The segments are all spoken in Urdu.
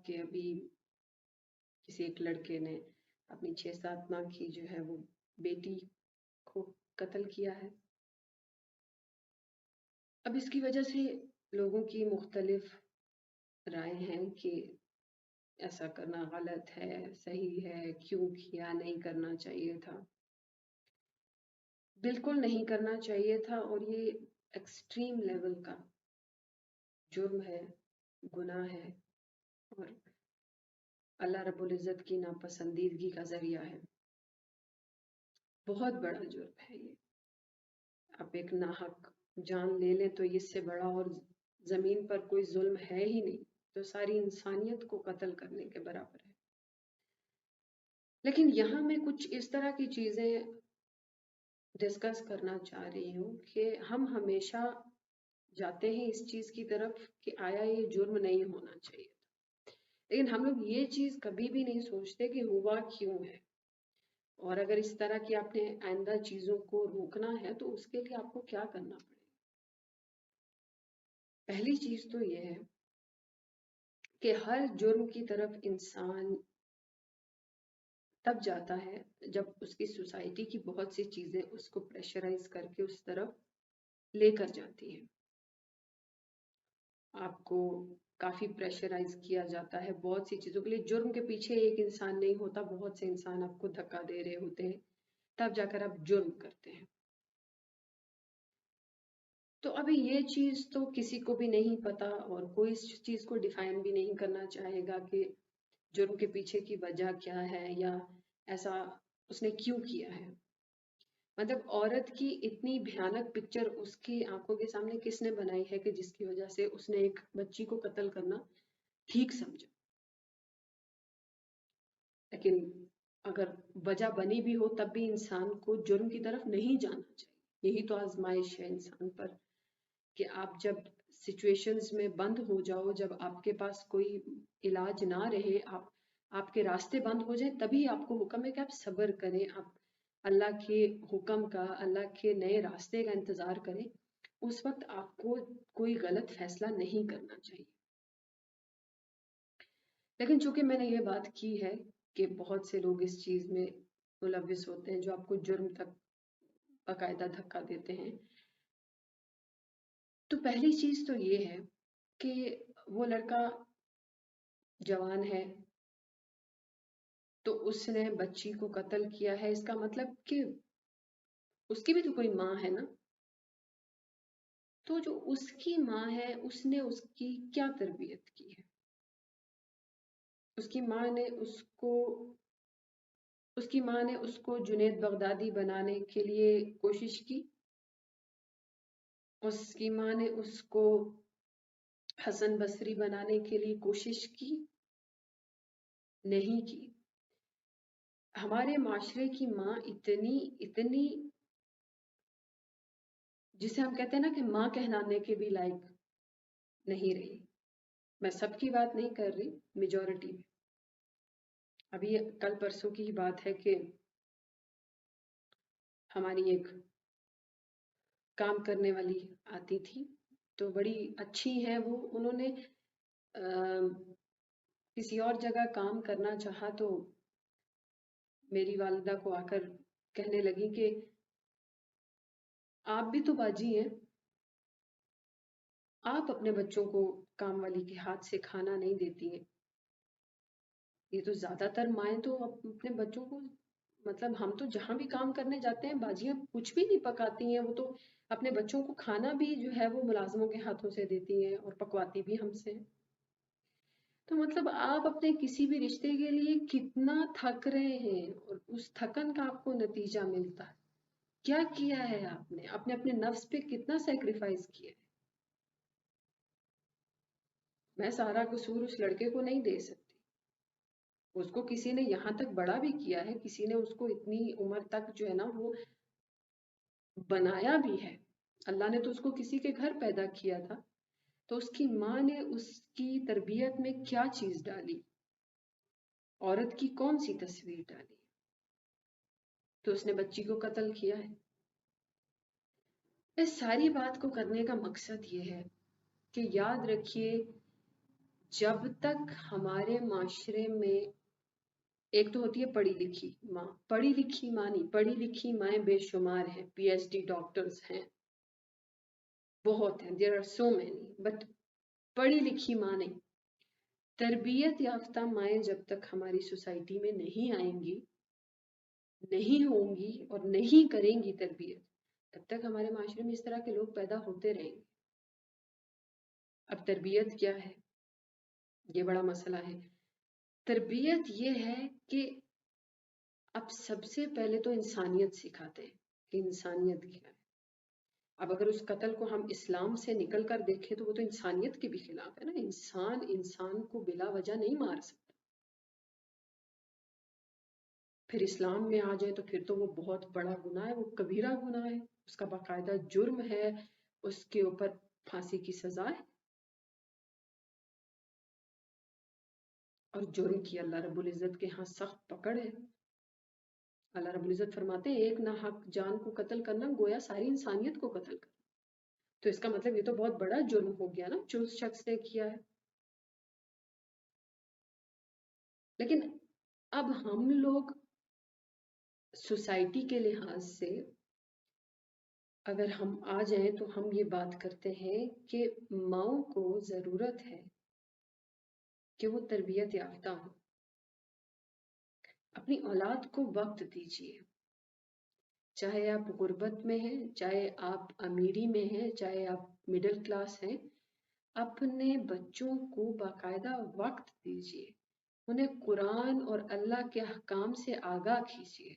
کہ ابھی کسی ایک لڑکے نے اپنی 6-7 ماہ کی جو ہے وہ بیٹی کو قتل کیا ہے. اب اس کی وجہ سے لوگوں کی مختلف رائے ہیں کہ ایسا کرنا غلط ہے، صحیح ہے، کیوں کیا، نہیں کرنا چاہیے تھا. بالکل نہیں کرنا چاہیے تھا، اور یہ ایکسٹریم لیول کا جرم ہے، گناہ ہے، اور اللہ رب العزت کی ناپسندیدگی کا ذریعہ ہے. بہت بڑا جرم ہے یہ. آپ ایک ناحق جان لے لیں تو اس سے بڑا اور زمین پر کوئی ظلم ہے ہی نہیں، تو ساری انسانیت کو قتل کرنے کے برابر ہے. لیکن یہاں میں کچھ اس طرح کی چیزیں ڈسکس کرنا چاہ رہی ہوں کہ ہم ہمیشہ جاتے ہیں اس چیز کی طرف کہ آیا یہ جرم نہیں ہونا چاہیے، لیکن ہم لوگ یہ چیز کبھی بھی نہیں سوچتے کہ ہوا کیوں ہے. اور اگر اس طرح کی آپ نے آئندہ چیزوں کو روکنا ہے تو اس کے لیے آپ کو کیا کرنا پڑے. پہلی چیز تو یہ ہے کہ ہر جرم کی طرف انسان تب جاتا ہے جب اس کی سوسائٹی کی بہت سی چیزیں اس کو پریشرائز کر کے اس طرف لے کر جاتی ہیں. آپ کو کافی پریشرائز کیا جاتا ہے بہت سی چیزوں کے لیے. جرم کے پیچھے ایک انسان نہیں ہوتا، بہت سے انسان آپ کو دھکا دے رہے ہوتے ہیں، تب جا کر آپ جرم کرتے ہیں. تو ابھی یہ چیز تو کسی کو بھی نہیں پتا، اور کوئی اس چیز کو ڈیفائن بھی نہیں کرنا چاہے گا کہ جرم کے پیچھے کی وجہ کیا ہے یا ایسا اس نے کیوں کیا ہے. مطلب عورت کی اتنی بھیانک پکچر اس کی آنکھوں کے سامنے کس نے بنائی ہے کہ جس کی وجہ سے اس نے ایک بچی کو قتل کرنا ٹھیک سمجھا. لیکن اگر وجہ بنی بھی ہو تب بھی انسان کو جرم کی طرف نہیں جانا چاہیے. یہی تو آزمائش ہے انسان پر کہ آپ جب سچویشنز میں بند ہو جاؤ، جب آپ کے پاس کوئی علاج نہ رہے، آپ کے راستے بند ہو جائیں، تبھی آپ کو حکم ہے کہ آپ صبر کریں، آپ اللہ کے حکم کا، اللہ کے نئے راستے کا انتظار کریں. اس وقت آپ کو کوئی غلط فیصلہ نہیں کرنا چاہیے. لیکن چونکہ میں نے یہ بات کی ہے کہ بہت سے لوگ اس چیز میں ملوث ہوتے ہیں جو آپ کو جرم تک باقاعدہ دھکا دیتے ہیں، تو پہلی چیز تو یہ ہے کہ وہ لڑکا جوان ہے تو اس نے بچی کو قتل کیا ہے، اس کا مطلب کہ اس کی بھی تو کوئی ماں ہے نا. تو جو اس کی ماں ہے اس نے اس کی کیا تربیت کی ہے. اس کی ماں نے اس کو جنید بغدادی بنانے کے لیے کوشش کی. اس کی ماں نے اس کو حسن بصری بنانے کے لیے کوشش کی؟ نہیں کی. ہمارے معاشرے کی ماں اتنی جسے ہم کہتے ہیں نا کہ ماں کہلانے کے بھی لائق نہیں رہی. میں سب کی بات نہیں کر رہی، میجورٹی میں. ابھی کل پرسوں کی بات ہے کہ ہماری ایک کام کرنے والی آتی تھی، تو بڑی اچھی ہے وہ. انہوں نے کسی اور جگہ کام کرنا چاہا تو میری والدہ کو آ کر کہنے لگی کہ آپ بھی تو باجی ہیں، آپ اپنے بچوں کو کام والی کے ہاتھ سے کھانا نہیں دیتی ہیں. یہ تو زیادہ تر مائیں تو اپنے بچوں کو، مطلب ہم تو جہاں بھی کام کرنے جاتے ہیں باجیاں کچھ بھی نہیں پکاتی ہیں، وہ تو اپنے بچوں کو کھانا بھی جو ہے وہ ملازموں کے ہاتھوں سے دیتی ہیں اور پکواتی بھی ہم سے. تو مطلب آپ اپنے کسی بھی رشتے کے لیے کتنا تھک رہے ہیں اور اس تھکن کا آپ کو نتیجہ ملتا ہے. کیا کیا ہے آپ نے اپنے نفس پہ کتنا سیکریفائز کیا ہے. میں سارا قصور اس لڑکے کو نہیں دے سکتی. اس کو کسی نے یہاں تک بڑا بھی کیا ہے، کسی نے اس کو اتنی عمر تک جو ہے نا وہ بنایا بھی ہے. اللہ نے تو اس کو کسی کے گھر پیدا کیا تھا، تو اس کی ماں نے اس کی تربیت میں کیا چیز ڈالی، عورت کی کون سی تصویر ڈالی، تو اس نے بچی کو قتل کیا ہے. اس ساری بات کو کرنے کا مقصد یہ ہے کہ یاد رکھیے جب تک ہمارے معاشرے میں ایک تو ہوتی ہے پڑھی لکھی ماں، پڑھی لکھی ماں نہیں، پڑھی لکھی مائیں بے شمار ہیں، پی ایچ ڈی ڈاکٹرز ہیں، بہت ہیں، there are so many, but پڑھی لکھی ماں نہیں۔ تربیت یافتہ مائیں جب تک ہماری سوسائٹی میں نہیں آئیں گی، نہیں ہوں گی اور نہیں کریں گی تربیت، تب تک ہمارے معاشرے میں اس طرح کے لوگ پیدا ہوتے رہیں گے۔ اب تربیت کیا ہے؟ یہ بڑا مسئلہ ہے۔ تربیت یہ ہے کہ اب سب سے پہلے تو انسانیت سکھاتے ہیں کہ انسانیت کیا ہے۔ اب اگر اس قتل کو ہم اسلام سے نکل کر دیکھیں تو وہ تو انسانیت کے بھی خلاف ہے نا، انسان انسان کو بلا وجہ نہیں مار سکتا۔ پھر اسلام میں آ جائے تو پھر تو وہ بہت بڑا گناہ ہے، وہ کبیرہ گناہ ہے، اس کا باقاعدہ جرم ہے، اس کے اوپر پھانسی کی سزا ہے، اور جرم کی اللہ رب العزت کے ہاں سخت پکڑ ہے۔ اللہ رب العزت فرماتے ہیں ایک ناحق جان کو قتل کرنا گویا ساری انسانیت کو قتل کرنا، تو اس کا مطلب یہ تو بہت بڑا جرم ہو گیا نا جو اس شخص نے کیا ہے۔ لیکن اب ہم لوگ سوسائٹی کے لحاظ سے اگر ہم آ جائیں تو ہم یہ بات کرتے ہیں کہ ماؤں کو ضرورت ہے کہ وہ تربیت یافتہ ہو، اپنی اولاد کو وقت دیجیے، چاہے آپ غربت میں ہیں، چاہے آپ امیری میں ہیں، چاہے آپ مڈل کلاس ہیں، اپنے بچوں کو باقاعدہ وقت دیجیے، انہیں قرآن اور اللہ کے احکام سے آگاہ کیجیے،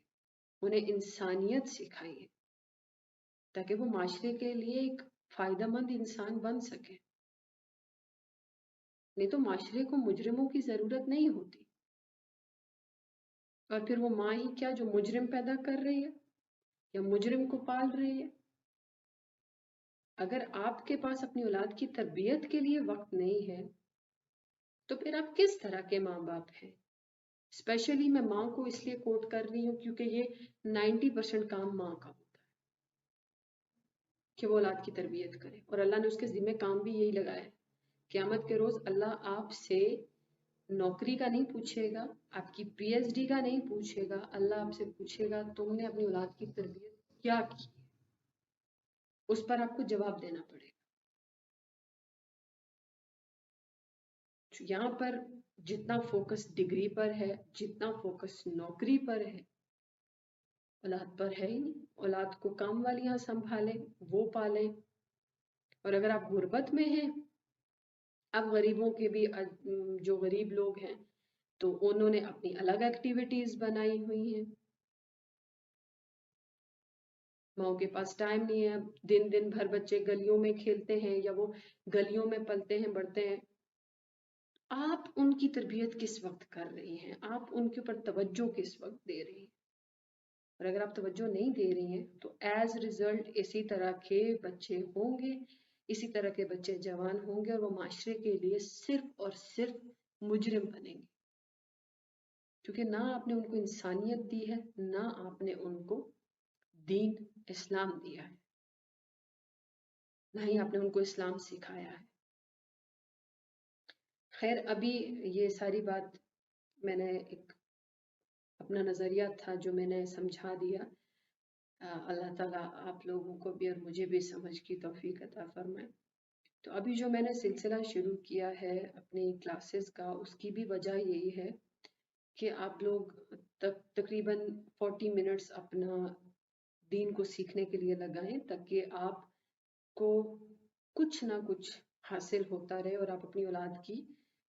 انہیں انسانیت سکھائیے تاکہ وہ معاشرے کے لیے ایک فائدہ مند انسان بن سکے۔ نہیں تو معاشرے کو مجرموں کی ضرورت نہیں ہوتی، اور پھر وہ ماں ہی کیا جو مجرم پیدا کر رہی ہے یا مجرم کو پال رہی ہے۔ اگر آپ کے پاس اپنی اولاد کی تربیت کے لیے وقت نہیں ہے تو پھر آپ کس طرح کے ماں باپ ہیں؟ اسپیشلی میں ماں کو اس لیے کوٹ کر رہی ہوں کیونکہ یہ 90% کام ماں کا ہوتا ہے کہ وہ اولاد کی تربیت کرے، اور اللہ نے اس کے ذمہ کام بھی یہی لگایا ہے۔ قیامت کے روز اللہ آپ سے نوکری کا نہیں پوچھے گا، آپ کی پی ایچ ڈی کا نہیں پوچھے گا، اللہ آپ سے پوچھے گا تم نے اپنی اولاد کی تربیت کیا کی، اس پر آپ کو جواب دینا پڑے گا۔ یہاں پر جتنا فوکس ڈگری پر ہے، جتنا فوکس نوکری پر ہے، اولاد پر ہے ہی نہیں۔ اولاد کو کام والیاں سنبھالیں، وہ پالیں، اور اگر آپ غربت میں ہیں، اب غریبوں کے بھی جو غریب لوگ ہیں تو انہوں نے اپنی الگ ایکٹیویٹیز بنائی ہوئی ہیں، ماؤں کے پاس ٹائم نہیں ہے، دن دن بھر بچے گلیوں میں کھیلتے ہیں یا وہ گلیوں میں پلتے ہیں بڑھتے ہیں، آپ ان کی تربیت کس وقت کر رہی ہیں، آپ ان کے اوپر توجہ کس وقت دے رہی ہیں؟ اور اگر آپ توجہ نہیں دے رہی ہیں تو ایز ریزلٹ اسی طرح کے بچے ہوں گے، اسی طرح کے بچے جوان ہوں گے، اور وہ معاشرے کے لیے صرف اور صرف مجرم بنیں گے، کیونکہ نہ آپ نے ان کو انسانیت دی ہے، نہ آپ نے ان کو دین اسلام دیا ہے، نہ ہی آپ نے ان کو اسلام سکھایا ہے۔ خیر ابھی یہ ساری بات میں نے ایک اپنا نظریہ تھا جو میں نے سمجھا دیا، اللہ تعالیٰ آپ لوگوں کو بھی اور مجھے بھی سمجھ کی توفیق عطا فرمائے۔ تو ابھی جو میں نے سلسلہ شروع کیا ہے اپنی کلاسز کا، اس کی بھی وجہ یہی ہے کہ آپ لوگ تقریباً 40 منٹس اپنا دین کو سیکھنے کے لیے لگائیں تاکہ آپ کو کچھ نہ کچھ حاصل ہوتا رہے اور آپ اپنی اولاد کی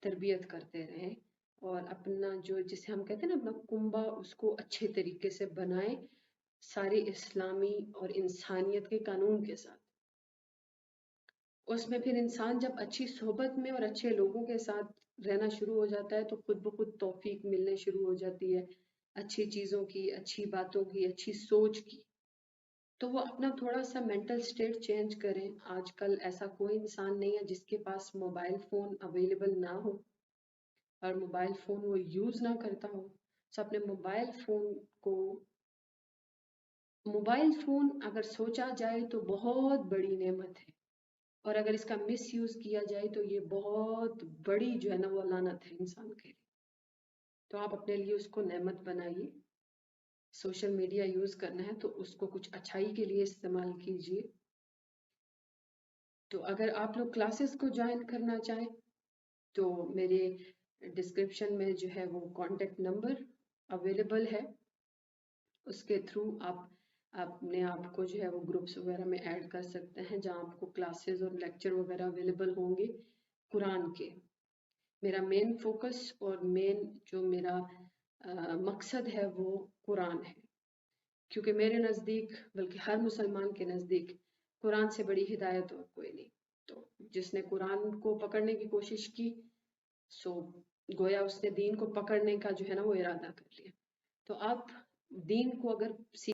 تربیت کرتے رہیں، اور اپنا جو جسے ہم کہتے ہیں نا اپنا کنبہ، اس کو اچھے طریقے سے بنائیں سارے اسلامی اور انسانیت کے قانون کے ساتھ۔ اس میں پھر انسان جب اچھی صحبت میں اور اچھے لوگوں کے ساتھ رہنا شروع ہو جاتا ہے تو خود بخود توفیق ملنے شروع ہو جاتی ہے اچھی چیزوں کی، اچھی باتوں کی، اچھی سوچ کی۔ تو وہ اپنا تھوڑا سا مینٹل سٹیٹ چینج کریں۔ آج کل ایسا کوئی انسان نہیں ہے جس کے پاس موبائل فون اویلیبل نہ ہو اور موبائل فون وہ یوز نہ کرتا ہو۔ سو اپنے موبائل فون اگر سوچا جائے تو بہت بڑی نعمت ہے، اور اگر اس کا مس یوز کیا جائے تو یہ بہت بڑی جو ہے نا وہ لعنت ہے انسان کے لیے. تو آپ اپنے لیے اس کو نعمت بنائیے. سوشل میڈیا یوز کرنا ہے تو اس کو کچھ اچھائی کے لیے استعمال کیجیے. تو اگر آپ لوگ کلاسز کو جوائن کرنا چاہیں تو میرے ڈسکرپشن میں جو ہے وہ کانٹیکٹ نمبر اویلیبل ہے. اس کے تھرو آپ اپنے آپ کو جو ہے وہ گروپس وغیرہ میں ایڈ کر سکتے ہیں جہاں آپ کو کلاسز اور لیکچر وغیرہ اویلیبل ہوں گے قرآن کے. میرا مین فوکس اور مین جو میرا مقصد ہے وہ قرآن ہے، کیونکہ میرے نزدیک بلکہ ہر مسلمان کے نزدیک قرآن سے بڑی ہدایت اور کوئی نہیں. تو جس نے قرآن کو پکڑنے کی کوشش کی سو گویا اس نے دین کو پکڑنے کا جو ہے نا وہ ارادہ کر لیا. تو آپ دین کو اگر